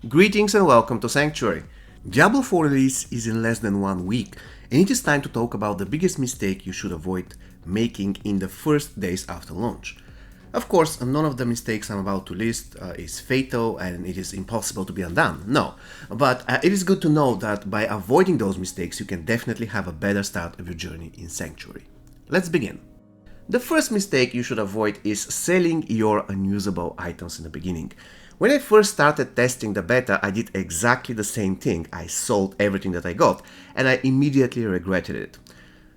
Greetings and welcome to Sanctuary. Diablo 4 release is in less than 1 week, and it is time to talk about the biggest mistake you should avoid making in the first days after launch. Of course, none of the mistakes I'm about to list is fatal and it is impossible to be undone, no. But it is good to know that by avoiding those mistakes you can definitely have a better start of your journey in Sanctuary. Let's begin. The first mistake you should avoid is selling your unusable items in the beginning. When I first started testing the beta, I did exactly the same thing. I sold everything that I got, and I immediately regretted it.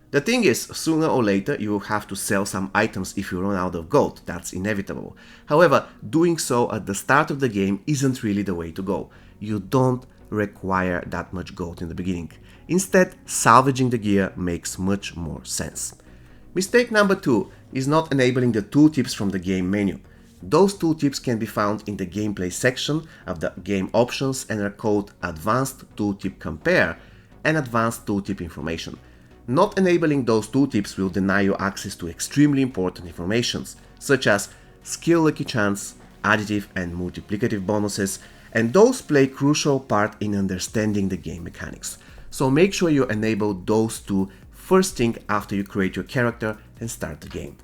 The thing is, sooner or later you will have to sell some items if you run out of gold, that's inevitable. However, doing so at the start of the game isn't really the way to go. You don't require that much gold in the beginning. Instead, salvaging the gear makes much more sense. Mistake number 2 is not enabling the tooltips from the game menu. Those tooltips can be found in the gameplay section of the game options and are called Advanced Tooltip Compare and Advanced Tooltip Information. Not enabling those tooltips will deny you access to extremely important information, such as skill lucky chance, additive and multiplicative bonuses, and those play a crucial part in understanding the game mechanics. So make sure you enable those two first thing after you create your character and start the game.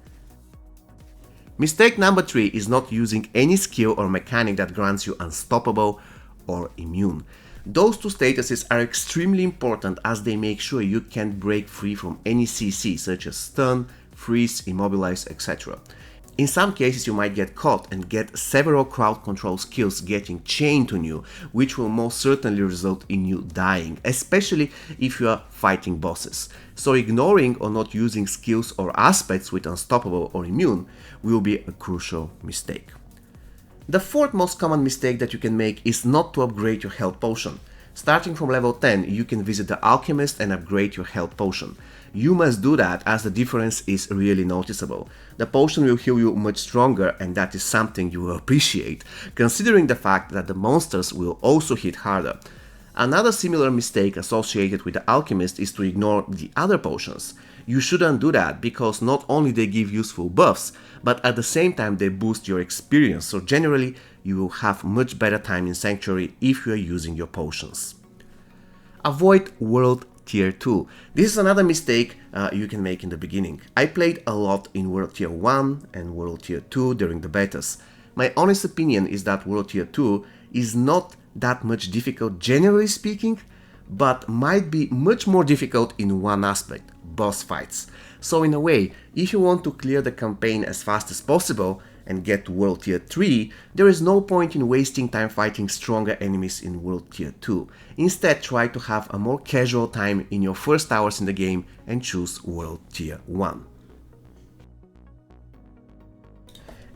Mistake number 3 is not using any skill or mechanic that grants you unstoppable or immune. Those two statuses are extremely important as they make sure you can't break free from any CC such as stun, freeze, immobilize, etc. In some cases you might get caught and get several crowd control skills getting chained on you, which will most certainly result in you dying, especially if you are fighting bosses. So ignoring or not using skills or aspects with unstoppable or immune will be a crucial mistake. The fourth most common mistake that you can make is not to upgrade your health potion. Starting from level 10, you can visit the alchemist and upgrade your health potion. You must do that as the difference is really noticeable. The potion will heal you much stronger and that is something you will appreciate, considering the fact that the monsters will also hit harder. Another similar mistake associated with the alchemist is to ignore the other potions. You shouldn't do that because not only they give useful buffs, but at the same time they boost your experience, so generally you will have much better time in Sanctuary if you are using your potions. Avoid World Tier 2. This is another mistake you can make in the beginning. I played a lot in World Tier 1 and World Tier 2 during the betas. My honest opinion is that World Tier 2 is not that much difficult generally speaking, but might be much more difficult in one aspect, boss fights. So in a way, if you want to clear the campaign as fast as possible and get to World Tier 3, there is no point in wasting time fighting stronger enemies in World Tier 2. Instead, try to have a more casual time in your first hours in the game and choose World Tier 1.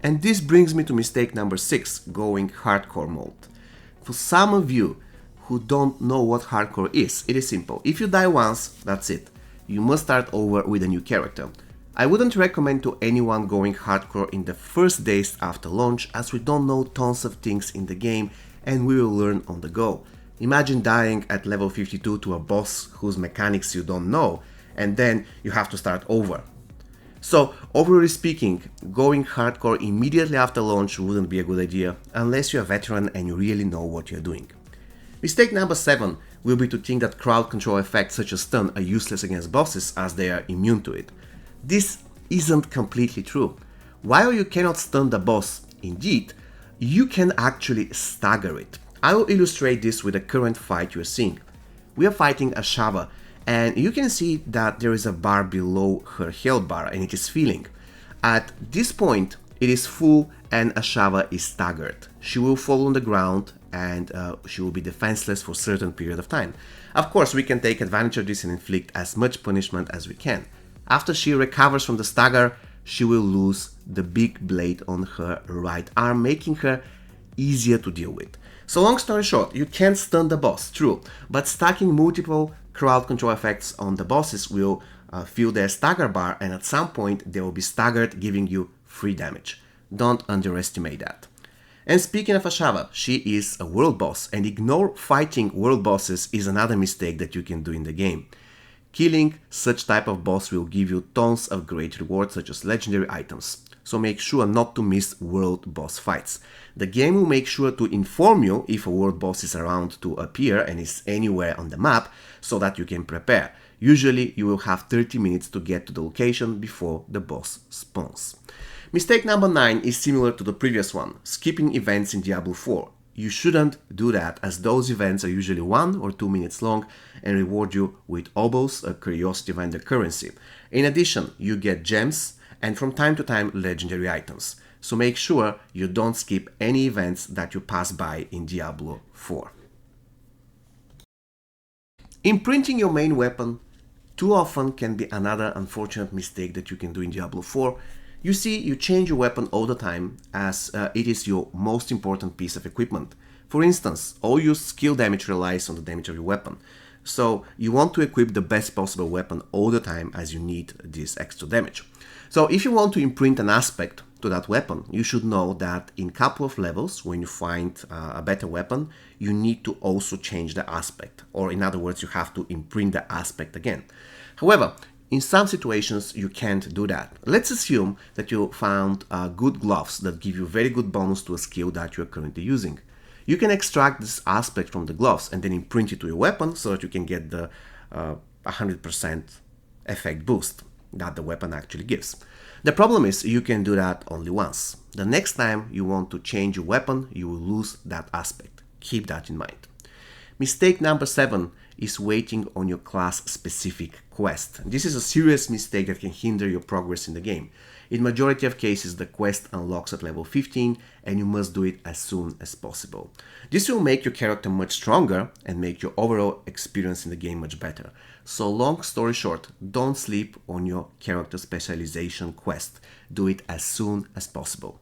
And this brings me to mistake number 6, going hardcore mode. For some of you who don't know what hardcore is, it is simple. If you die once, that's it. You must start over with a new character. I wouldn't recommend to anyone going hardcore in the first days after launch as we don't know tons of things in the game and we will learn on the go. Imagine dying at level 52 to a boss whose mechanics you don't know and then you have to start over. So, overall speaking, going hardcore immediately after launch wouldn't be a good idea unless you're a veteran and you really know what you're doing. Mistake number 7 will be to think that crowd control effects such as stun are useless against bosses as they are immune to it. This isn't completely true. While you cannot stun the boss, indeed, you can actually stagger it. I will illustrate this with the current fight you're seeing. We are fighting a Shava, and you can see that there is a bar below her health bar and it is filling. At this point, it is full and Ashava is staggered. She will fall on the ground and she will be defenseless for a certain period of time. Of course, we can take advantage of this and inflict as much punishment as we can. After she recovers from the stagger, she will lose the big blade on her right arm, making her easier to deal with. So long story short, you can't stun the boss, true, but stacking multiple crowd control effects on the bosses will fill their stagger bar and at some point they will be staggered, giving you free damage. Don't underestimate that. And speaking of Ashava, she is a world boss, and ignore fighting world bosses is another mistake that you can do in the game. Killing such type of boss will give you tons of great rewards such as legendary items. so make sure not to miss world boss fights. The game will make sure to inform you if a world boss is around to appear and is anywhere on the map so that you can prepare. Usually you will have 30 minutes to get to the location before the boss spawns. Mistake number 9 is similar to the previous one, skipping events in Diablo 4. You shouldn't do that, as those events are usually 1 or 2 minutes long and reward you with oboes, a curiosity vendor currency. In addition, you get gems and from time to time legendary items. So make sure you don't skip any events that you pass by in Diablo 4. Imprinting your main weapon too often can be another unfortunate mistake that you can do in Diablo 4. You see, you change your weapon all the time as it is your most important piece of equipment. For instance, all your skill damage relies on the damage of your weapon. So you want to equip the best possible weapon all the time as you need this extra damage. So if you want to imprint an aspect to that weapon, you should know that in a couple of levels, when you find a better weapon, you need to also change the aspect. Or in other words, you have to imprint the aspect again. However, in some situations, you can't do that. Let's assume that you found good gloves that give you very good bonus to a skill that you are currently using. You can extract this aspect from the gloves and then imprint it to your weapon so that you can get the 100% effect boost that the weapon actually gives. The problem is you can do that only once. The next time you want to change your weapon, you will lose that aspect. Keep that in mind. Mistake number 7 is waiting on your class-specific quest. This is a serious mistake that can hinder your progress in the game. In majority of cases, the quest unlocks at level 15 and you must do it as soon as possible. This will make your character much stronger and make your overall experience in the game much better. So long story short, don't sleep on your character specialization quest. Do it as soon as possible.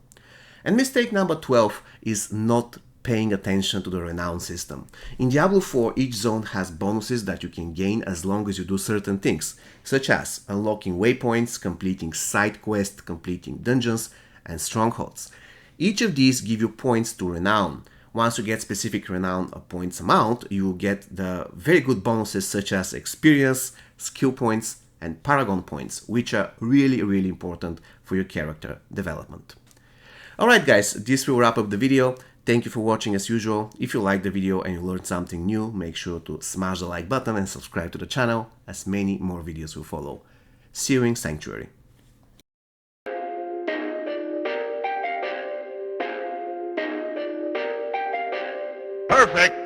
And mistake number 12 is not paying attention to the renown system. In Diablo 4, each zone has bonuses that you can gain as long as you do certain things, such as unlocking waypoints, completing side quests, completing dungeons, and strongholds. Each of these give you points to renown. Once you get specific renown points amount, you will get the very good bonuses such as experience, skill points, and paragon points, which are really important for your character development. Alright guys, this will wrap up the video. Thank you for watching as usual. If you liked the video and you learned something new, make sure to smash the like button and subscribe to the channel, as many more videos will follow. See you in Sanctuary. Perfect.